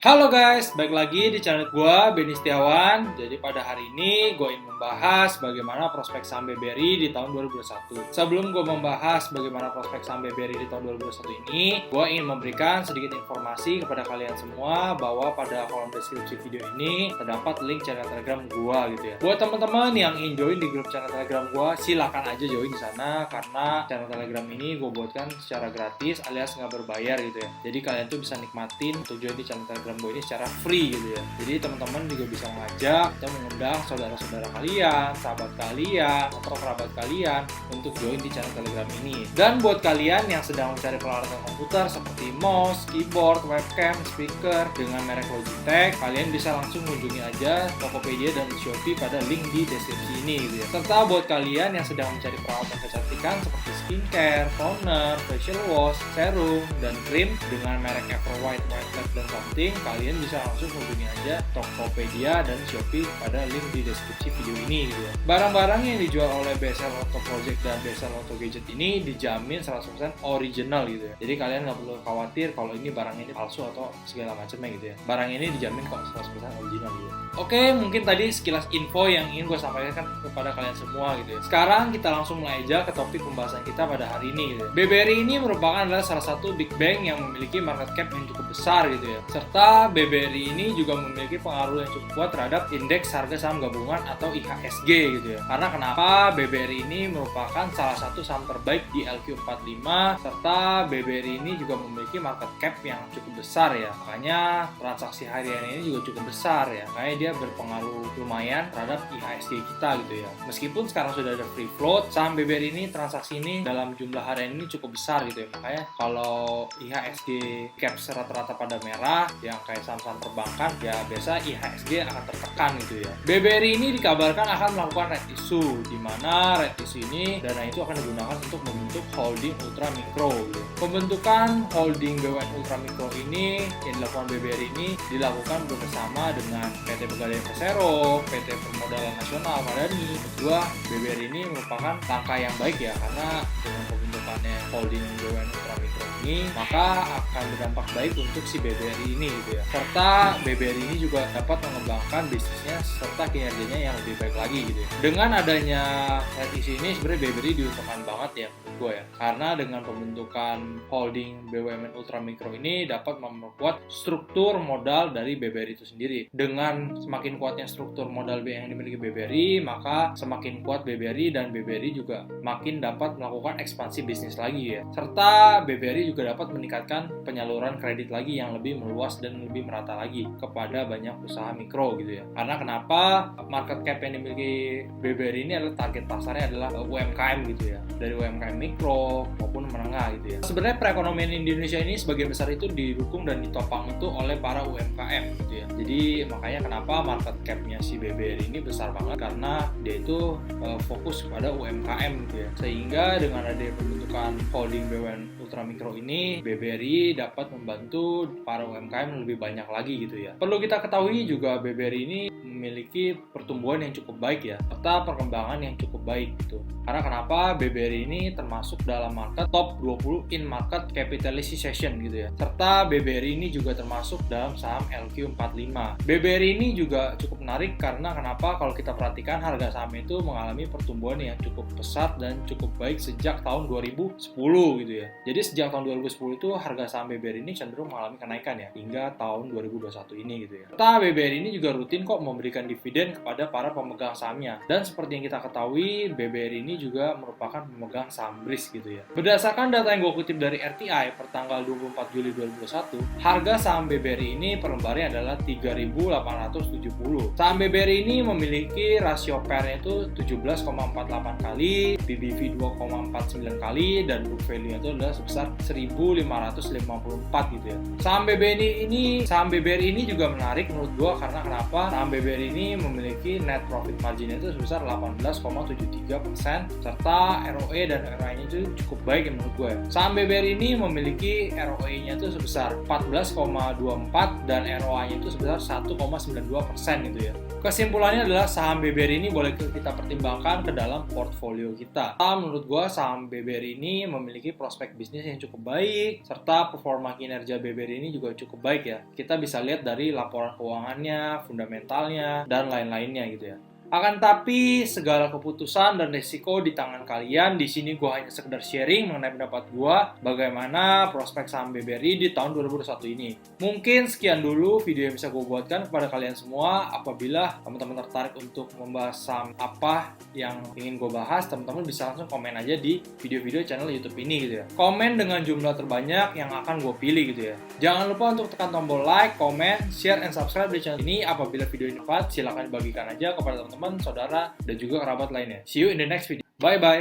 Halo guys, balik lagi di channel gue, Benny Setiawan. Jadi pada hari ini gue ingin membahas bagaimana prospek saham BBRI di tahun 2021. Sebelum gue membahas bagaimana prospek saham BBRI di tahun 2021 ini, gue ingin memberikan sedikit informasi kepada kalian semua bahwa pada kolom deskripsi video ini terdapat link channel Telegram gue gitu ya. Buat teman-teman yang ingin join di grup channel Telegram gue, silakan aja join di sana karena channel Telegram ini gue buatkan secara gratis alias nggak berbayar gitu ya. Jadi kalian tuh bisa nikmatin untuk join di channel Telegram gue ini secara free gitu ya. Jadi teman-teman juga bisa mengajak atau mengundang saudara-saudara kalian, sahabat kalian, atau kerabat kalian untuk join di channel Telegram ini. Dan buat kalian yang sedang mencari peralatan komputer seperti mouse, keyboard, webcam, speaker dengan merek Logitech, kalian bisa langsung kunjungi aja Tokopedia dan Shopee pada link di deskripsi ini gitu ya. Serta buat kalian yang sedang mencari peralatan kecantikan seperti skincare, toner, facial wash, serum, dan krim dengan merek Everwhite, White Lab, dan something, kalian bisa langsung hubungi aja Tokopedia dan Shopee pada link di deskripsi video ini gitu ya. Barang-barang yang dijual oleh BSL Auto Project dan BSL Auto Gadget ini dijamin 100% original gitu ya. Jadi kalian nggak perlu khawatir kalau ini barang ini palsu atau segala macamnya gitu ya. Barang ini dijamin kok 100% original gitu ya. Oke, mungkin tadi sekilas info yang ingin gue sampaikan kepada kalian semua gitu ya. Sekarang kita langsung mulai aja ke topik pembahasan kita pada hari ini gitu ya. BBRI ini merupakan adalah salah satu big bank yang memiliki market cap yang cukup besar gitu ya. Serta BBRI ini juga memiliki pengaruh yang cukup kuat terhadap indeks harga saham gabungan atau IHSG gitu ya. Karena kenapa BBRI ini merupakan salah satu saham terbaik di LQ45 serta BBRI ini juga memiliki market cap yang cukup besar ya. Makanya transaksi harian ini juga cukup besar ya. Makanya dia berpengaruh lumayan terhadap IHSG kita gitu ya. Meskipun sekarang sudah ada free float, saham BBRI ini transaksi ini dalam jumlah harian ini cukup besar gitu ya. Makanya kalau IHSG cap rata-rata pada merah yang kayak saham-saham perbankan ya biasa IHSG akan tertekan gitu ya. BBRI ini dikabarkan akan melakukan red issue, di mana red issue ini dana itu akan digunakan untuk membentuk holding ultra mikro gitu. Pembentukan holding BUMN ultra mikro ini yang dilakukan BBRI ini dilakukan bersama dengan PT Pegadaian Persero, PT Permodalan Nasional Madani. Kedua, BBRI ini merupakan langkah yang baik ya karena dengan pembentukannya holding BUMN ultra mikro ini maka akan berdampak baik untuk si BBRI ini gitu ya. Serta BBRI ini juga dapat mengembangkan bisnisnya serta kinerjanya yang lebih baik lagi gitu ya. Dengan adanya red issue ini sebenarnya BBRI diuntungkan banget ya menurut gue ya. Karena dengan pembentukan holding BUMN ultra mikro ini dapat memperkuat struktur modal dari BBRI itu sendiri. Dengan semakin kuatnya struktur modal yang dimiliki BBRI, maka semakin kuat BBRI dan BBRI juga makin dapat melakukan ekspansi bisnis lagi ya. Serta BBRI juga dapat meningkatkan penyaluran kredit lagi yang lebih meluas dan lebih merata lagi kepada banyak usaha mikro gitu ya. Karena kenapa market cap yang dimiliki BBRI ini adalah target pasarnya adalah UMKM gitu ya. Dari UMKM mikro maupun menengah gitu ya. Sebenarnya perekonomian Indonesia ini sebagian besar itu didukung dan ditopang itu oleh para UMKM gitu ya. Jadi makanya kenapa market cap-nya si BBRI ini besar banget karena dia itu fokus kepada UMKM gitu ya. Sehingga dengan adanya pembentukan holding BUMN ultra mikro ini, BBRI dapat membantu para UMKM lebih banyak lagi gitu ya. Perlu kita ketahui juga BBRI ini memiliki pertumbuhan yang cukup baik ya, serta perkembangan yang cukup baik gitu. Karena kenapa BBRI ini termasuk dalam market top 20 in market capitalization gitu ya. Serta BBRI ini juga termasuk dalam saham LQ45. BBRI ini juga cukup menarik karena kenapa kalau kita perhatikan harga saham itu mengalami pertumbuhan yang cukup pesat dan cukup baik sejak tahun 2010 gitu ya. Jadi sejak tahun 2010 itu harga saham BBRI ini cenderung mengalami kenaikan ya hingga tahun 2021 ini gitu ya. Serta BBRI ini juga rutin kok memberikan dividen kepada para pemegang sahamnya. Dan seperti yang kita ketahui, BBRI ini juga merupakan pemegang saham BRIS gitu ya. Berdasarkan data yang gue kutip dari RTI per tanggal 24 Juli 2021, harga saham BBRI ini per lembarnya adalah 3.870. Saham BBRI ini memiliki rasio PER-nya itu 17,48 kali, PBV 2,49 kali, dan book value itu adalah sebesar 1.554 gitu ya. Saham BBRI ini juga menarik menurut gue karena kenapa? Saham BBRI BRI ini memiliki net profit margin itu sebesar 18,73%, serta ROE dan ROI-nya itu cukup baik menurut gue. Saham BBRI ini memiliki ROE-nya itu sebesar 14,24 dan ROI-nya itu sebesar 1,92% gitu ya. Kesimpulannya adalah saham BBRI ini boleh kita pertimbangkan ke dalam portfolio kita. Menurut gue saham BBRI ini memiliki prospek bisnis yang cukup baik, serta performa kinerja BBRI ini juga cukup baik ya. Kita bisa lihat dari laporan keuangannya, fundamentalnya, dan lain-lainnya gitu ya. Akan tapi segala keputusan dan risiko di tangan kalian. Di sini gue hanya sekedar sharing mengenai pendapat gue bagaimana prospek saham BBRI di tahun 2021 ini. Mungkin sekian dulu video yang bisa gue buatkan kepada kalian semua. Apabila teman-teman tertarik untuk membahas saham apa yang ingin gue bahas, teman-teman bisa langsung komen aja di video-video channel YouTube ini gitu ya. Komen dengan jumlah terbanyak yang akan gue pilih gitu ya. Jangan lupa untuk tekan tombol like, comment, share, and subscribe di channel ini. Apabila video ini bermanfaat, silahkan dibagikan aja kepada teman-teman, saudara, dan juga kerabat lainnya. See you in the next video. Bye-bye.